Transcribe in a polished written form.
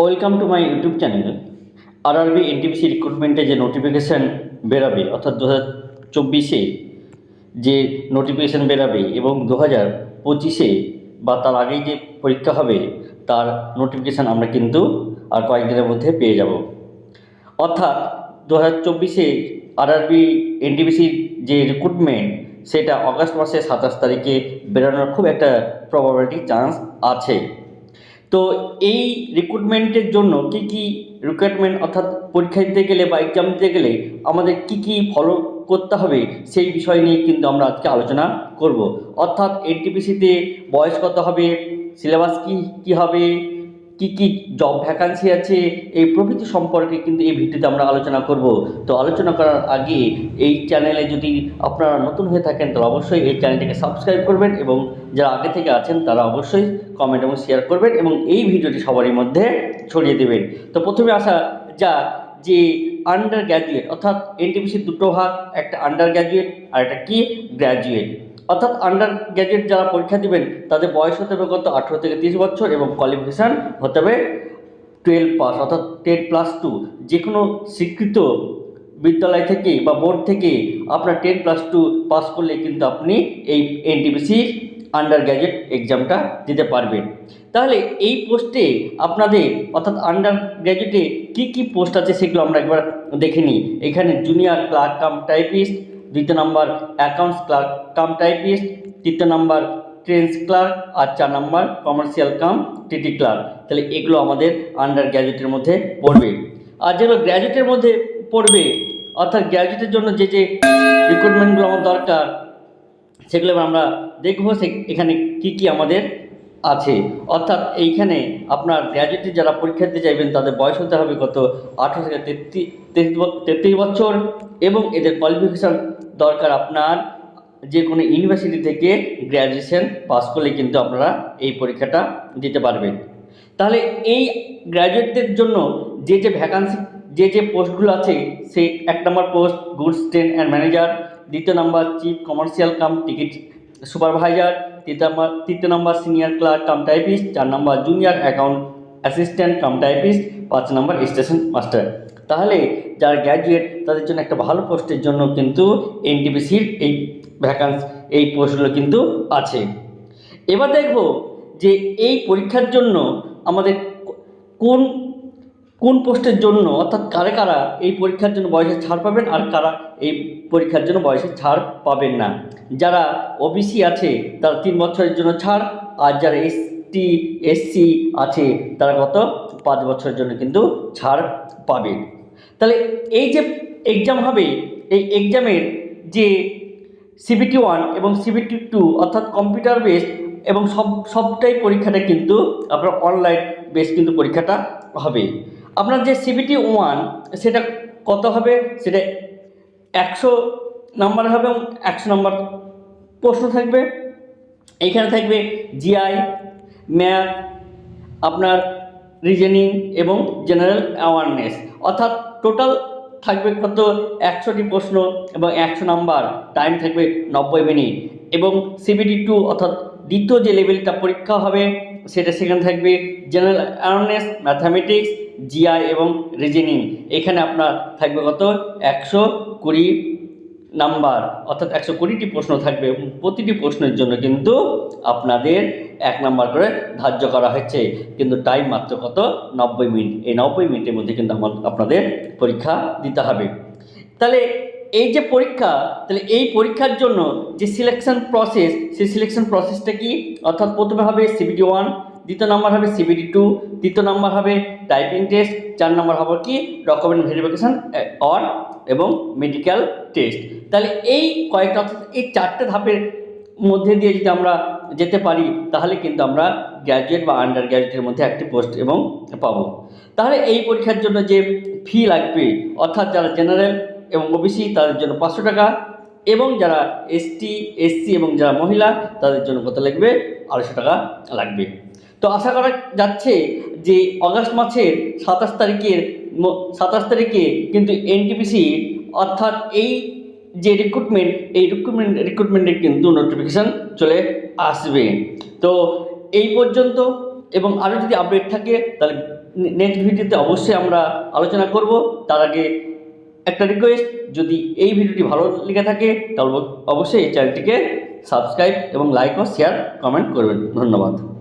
Welcome to my YouTube channel. RRB NTPC রিক্রুটমেন্টে যে notification বেরাবে, অর্থাৎ 2024-এ যে নোটিফিকেশান বেরাবে এবং 2025-এ বা তার আগেই যে পরীক্ষা হবে তার নোটিফিকেশান আমরা কিন্তু আর কয়েকদিনের মধ্যে পেয়ে যাব। অর্থাৎ 2024-এ আরআরবি এনটিপিসির যে রিক্রুটমেন্ট সেটা অগাস্ট মাসের 27 তারিখে বেরোনোর খুব একটা প্রবাবিলিটি চান্স আছে। তো এই রিক্রুটমেন্টের জন্য কি কি রিকোয়ারমেন্ট, অর্থাৎ পরীক্ষা দিতে গেলে বা এক্সাম দিতে গেলে আমাদের কি কি ফলো করতে হবে সেই বিষয় নিয়ে কিন্তু আমরা আজকে আলোচনা করব। অর্থাৎ এনটিপিসিতে বয়স কত হবে, সিলেবাস কি হবে, কি কি জব ভ্যাকান্সি আছে, এই প্রভৃতি সম্পর্কে কিন্তু এই ভিডিওতে আমরা আলোচনা করব। তো আলোচনা করার আগে এই চ্যানেলে যদি আপনারা নতুন হয়ে থাকেন তাহলে অবশ্যই এই চ্যানেলটিকে সাবস্ক্রাইব করবেন এবং যারা আগে থেকে আছেন তারা অবশ্যই কমেন্ট এবং শেয়ার করবেন এবং এই ভিডিওটি সবারই মধ্যে ছড়িয়ে দেবেন। তো প্রথমে আসা যাক যে আন্ডার গ্র্যাজুয়েট, অর্থাৎ এনটিপিসির দুটো ভাগ, একটা আন্ডার গ্র্যাজুয়েট আর একটা কি গ্র্যাজুয়েট। অর্থাৎ আন্ডার গ্র্যাজুয়েট যারা পরীক্ষা দিবেন তাদের বয়স হতে হবে কত, 18 থেকে 30 বছর এবং কোয়ালিফিকেশান হতে হবে 12 পাস, অর্থাৎ 10+2। যে কোনো স্বীকৃত বিদ্যালয় থেকে বা বোর্ড থেকে আপনার 10+2 পাস করলে কিন্তু আপনি এই এনটিপিসি আন্ডার গ্র্যাজুয়েট এক্সামটা দিতে পারবেন। তাহলে এই পোস্টে আপনাদের, অর্থাৎ আন্ডার গ্র্যাজুয়েটে কী কী পোস্ট আছে সেগুলো আমরা একবার দেখে নিই। এখানে জুনিয়র ক্লার্ক কাম টাইপিস্ট, দ্বিতীয় নম্বর অ্যাকাউন্টস ক্লার্ক কাম টাইপিস্ট, তৃতীয় নম্বর ট্রেন্স ক্লার্ক আর 4 নম্বর কমার্শিয়াল কাম টিটি ক্লার্ক। তাহলে এগুলো আমাদের আন্ডার গ্র্যাজুয়েটের মধ্যে পড়বে। আর যেগুলো গ্র্যাজুয়েটের মধ্যে পড়বে, অর্থাৎ গ্র্যাজুয়েটের জন্য যে যে রিক্রুটমেন্টগুলো আমার দরকার সেগুলো আমরা দেখবো এখানে কি কি আমাদের আছে। অর্থাৎ এইখানে আপনার গ্র্যাজুয়েটে যারা পরীক্ষা দিতে চাইবেন তাদের বয়স হতে হবে কত, 18 থেকে 33 বছর এবং এদের কোয়ালিফিকেশান দরকার আপনার যে কোনো ইউনিভার্সিটি থেকে গ্র্যাজুয়েশন পাস করলে কিন্তু আপনারা এই পরীক্ষাটা দিতে পারবেন। তাহলে এই গ্র্যাজুয়েটদের জন্য যে যে ভ্যাকান্সি, যে যে পোস্টগুলো আছে সেই 1 নম্বর post goods train and manager, দ্বিতীয় নম্বর chief commercial cum ticket supervisor, তৃতীয় নম্বর সিনিয়র ক্লার্ক কাম টাইপিস্ট, 4 নম্বর junior account assistant cum typist, 5 নম্বর স্টেশন মাস্টার। তাহলে যারা গ্র্যাজুয়েট তাদের জন্য একটা ভালো পোস্টের জন্য কিন্তু এনটিপিসির এই এই পোস্টগুলো কিন্তু আছে। এবার দেখব যে এই পরীক্ষার জন্য আমাদের কোন কোন পোস্টের জন্য, অর্থাৎ কারা কারা এই পরীক্ষার জন্য বয়সের ছাড় পাবেন আর কারা এই পরীক্ষার জন্য বয়সের ছাড় পাবেন না। যারা ওবিসি আছে তারা 3 বছরের জন্য ছাড়, আর যারা এসটি এসসি আছে তারা কত 5 বছরের জন্য কিন্তু ছাড় পাবেন। তাহলে এই যে এক্সাম হবে, এই এক্সামের যে সিবিটি 1 এবং সিবিটি 2 অর্থাৎ কম্পিউটার বেসড এবং সবটাই পরীক্ষাটা কিন্তু আপনার অনলাইন বেস কিন্তু পরীক্ষাটা হবে। আপনার যে সিবিটি 1 সেটা কত হবে, সেটা 100 নাম্বার হবে এবং 100 নাম্বার প্রশ্ন থাকবে। এইখানে থাকবে জিআই, ম্যাথ, আপনার রিজনিং এবং জেনারেল অ্যাওয়ারনেস, অর্থাৎ টোটাল থাকবে কত 100টি প্রশ্ন এবং 100 নাম্বার, টাইম থাকবে 90 মিনিট। এবং সিবিটি 2 অর্থাৎ দ্বিতীয় যে লেভেলটা পরীক্ষা হবে সেখানে থাকবে জেনারেল অ্যাওয়ারনেস, ম্যাথামেটিক্স, জিআই এবং রিজনিং। এখানে আপনার থাকবে কত 120 নাম্বার, অর্থাৎ 120টি প্রশ্ন থাকবে এবং প্রতিটি প্রশ্নের জন্য কিন্তু আপনাদের 1 নাম্বার করে ধার্য করা হয়েছে, কিন্তু টাইম মাত্র কত 90 মিনিট। এই 90 মিনিটের মধ্যে কিন্তু আপনাদের পরীক্ষা দিতে হবে। তাহলে এই যে পরীক্ষা, তাহলে এই পরীক্ষার জন্য যে সিলেকশন প্রসেস, সেই সিলেকশন প্রসেসটা কি, অর্থাৎ প্রথমে হবে সিবিটি 1, দ্বিতীয় নাম্বার হবে সিবিটি 2, তৃতীয় নাম্বার হবে টাইপিং টেস্ট, 4 নাম্বার হবে কি ডকুমেন্ট ভেরিফিকেশান অর এবং মেডিকেল টেস্ট। তাহলে এই কয়েকটা, অর্থাৎ এই 4টে ধাপের মধ্যে দিয়ে যদি আমরা যেতে পারি তাহলে কিন্তু আমরা গ্র্যাজুয়েট বা আন্ডার গ্র্যাজুয়েটের মধ্যে একটি পোস্ট এবং পাবো। তাহলে এই পরীক্ষার জন্য যে ফি লাগবে, অর্থাৎ যারা জেনারেল এবং ওবিসি তাদের জন্য 500 টাকা এবং যারা এসটি এসসি এবং যারা মহিলা তাদের জন্য কত লাগবে 250 টাকা লাগবে। তো আশা করা যাচ্ছে যে অগাস্ট মাসের 27 তারিখে কিন্তু এনটিপিসি, অর্থাৎ এই যে রিক্রুটমেন্টের কিন্তু নোটিফিকেশান চলে আসবে। তো এই পর্যন্ত এবং আরও যদি আপডেট থাকে তাহলে নেক্সট ভিডিওতে অবশ্যই আমরা আলোচনা করব। তার আগে একটা রিকোয়েস্ট, যদি এই ভিডিওটি ভালো লেগে থাকে তাহলে অবশ্যই এই চ্যানেলটিকে সাবস্ক্রাইব এবং লাইক ও শেয়ার কমেন্ট করবেন। ধন্যবাদ।